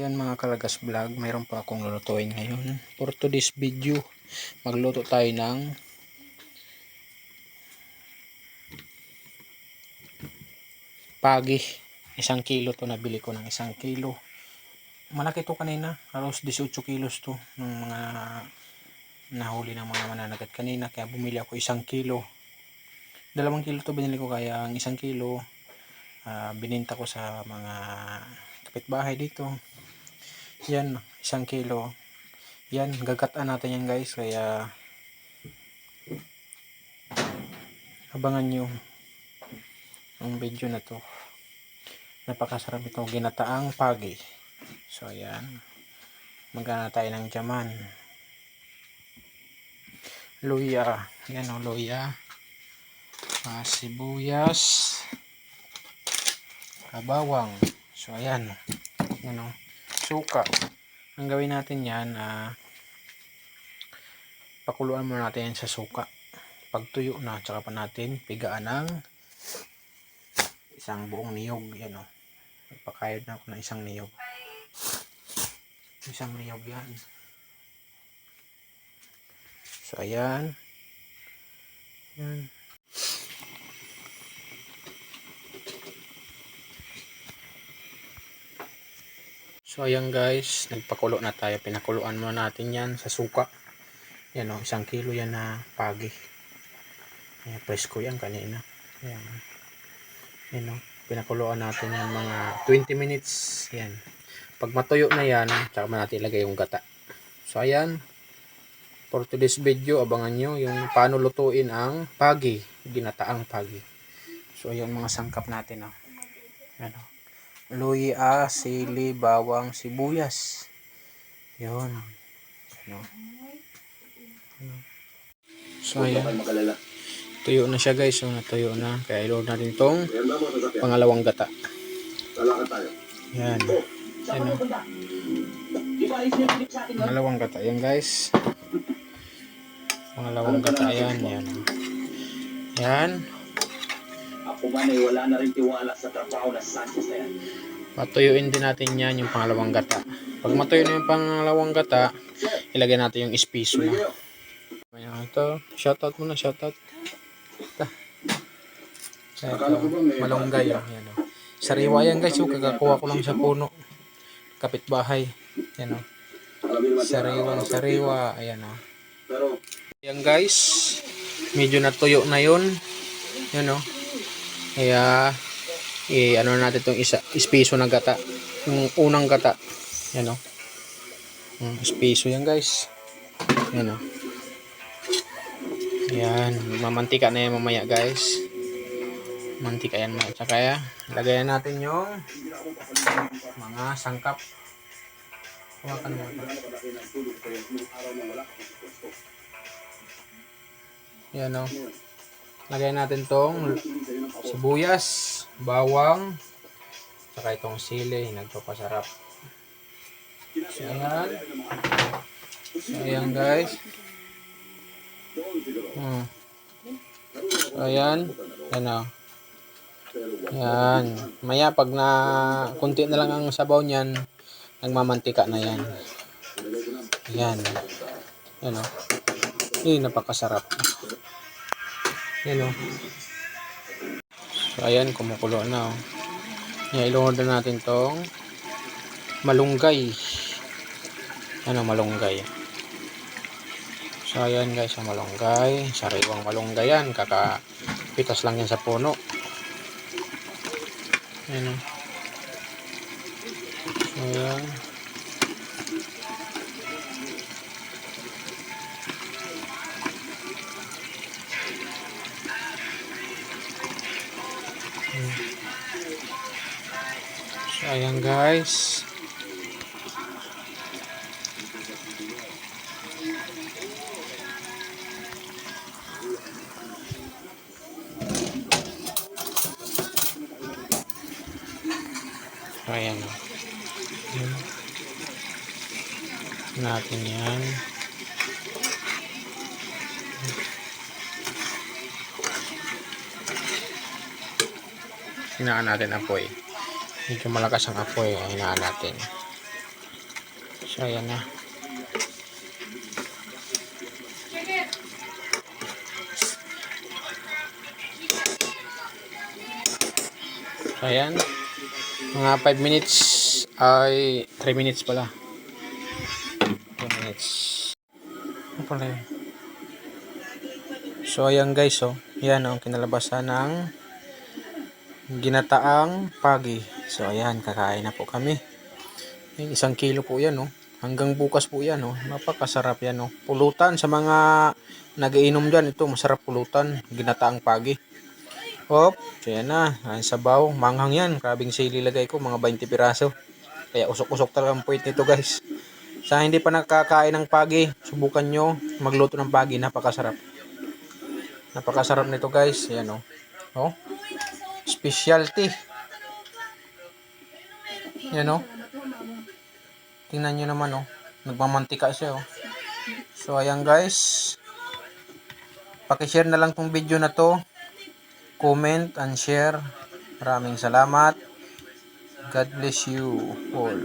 Ayan mga Kalagas Vlog, mayroon pa akong lulutuin ngayon. For today's video, magluto tayo ng pagi. 1 kilo to, nabili ko ng 1 kilo. Malaki to kanina, halos 18 kilos to ng mga nahuli ng mga mananagat kanina. Kaya bumili ako 1 kilo. 2 kilo to binili ko, kaya ang 1 kilo bininta ko sa mga kapitbahay dito. Yan, 1 kilo. Yan, gagataan natin yan guys, kaya abangan nyo ang video na to. Napakasarap ito, ginataang pagi. So ayan, magana tayo ng jaman. Luya, yan o, luya, sibuyas, bawang. So ayan, yan o, suka. Ang gawin natin yan, pakuluan muna natin yan sa suka. Pag tuyo na, tsaka pa natin pigaan ng isang buong niyog. Yan o, nagpakayod na ako ng isang niyog. Isang niyog yan. So ayan, yan. So ayan guys, nagpakulo na tayo. Pinakuluan muna natin yan sa suka. Yan o, 1 kilo yan na pagi. Ayan, presko yan kanina. Ayan. Yan o, pinakuluan natin yan mga 20 minutes. Yan. Pag matuyo na yan, tsaka natin ilagay yung gata. So ayan, for today's video, abangan nyo yung paano lutuin ang pagi, ginataang pagi. So ayan mga sangkap natin o. Yan o, luya, sili, bawang, sibuyas. Yun. Ano. So ayan, tuyo na siya guys. So natuyo na, kaya i-load natin tong pangalawang gata. Yan. Ano. Pangalawang gata yan guys. Pangalawang gata yan. Yan. Yan. Ako man ay wala na rin tiwala sa trabaho na Sanchez na yan. Patuyuin din natin yan yung pangalawang gata. Pag matuyo na yung pangalawang gata, ilagay natin yung espiso na. Ayan, ito. Shoutout muna, shoutout. Ito. Malunggay. Oh. Ayan, oh. Sariwa yan guys. Oh. Kakakuha ko lang sa puno. Kapitbahay. Ayan o. Oh. Sariwa. Ayan o. Oh. Ayan guys. Medyo natuyo na yun. Ayan o. Oh. Kaya ano natin itong espiso na gata. Yung unang gata. Ayan o. Oh. Espiso yan guys. Ayan o. Oh. Ayan. Mamantika na yan mamaya guys. Mantika yan. Tsaka kaya lagayan natin yung mga sangkap. Hawakan mo ito. Yan o. Lagayan natin tong sibuyas, bawang, tsaka itong sili. Nagpapasarap. So ayan. So ayan guys. So ayan. Yan o. Yan. Maya pag na kunti na lang ang sabaw niyan, nagmamantika na yan. Yan. Yan o. Napakasarap. Yan o. So ayan, kumukulo na o. Yan, ilunod na natin tong malunggay. Yan o, malunggay. So ayan guys, ang malunggay. Sariwang malunggay yan. Kakapitas lang yan sa puno. Ayan o. So ayan. So ayan guys. So ayan o. Natin yan. Hinaan natin apoy. Medyo malakas ang apoy. Hinaan natin. So, ayan na. So, ayan. Mga 5 minutes ay 3 minutes pala. 3 minutes. Ano pala yun? So, ayan guys, oh. Yan, oh, kinalabasan ng ginataang pagi. So, ayan, kakain na po kami. Yung 1 kilo po yan, oh. Hanggang bukas po yan, oh. Napakasarap yan, oh. Pulutan sa mga nagiinom dyan. Ito, masarap pulutan. Ginataang pagi. Hop, so yan na. Ayan, sabaw. Manghang yan. Krabing sili lagay ko, mga 20 piraso. Kaya usok-usok talaga ang puwit nito, guys. Sa hindi pa nakakain ng pagi, subukan nyo magluto ng pagi. Napakasarap. Napakasarap nito, guys. Ayan, oh. Oh, specialty. Yan, oh. Tingnan nyo naman, oh. Nagmamantika siya, oh. So, ayan, guys. Pakishare na lang tong video na to. Comment and share. Maraming salamat. God bless you all.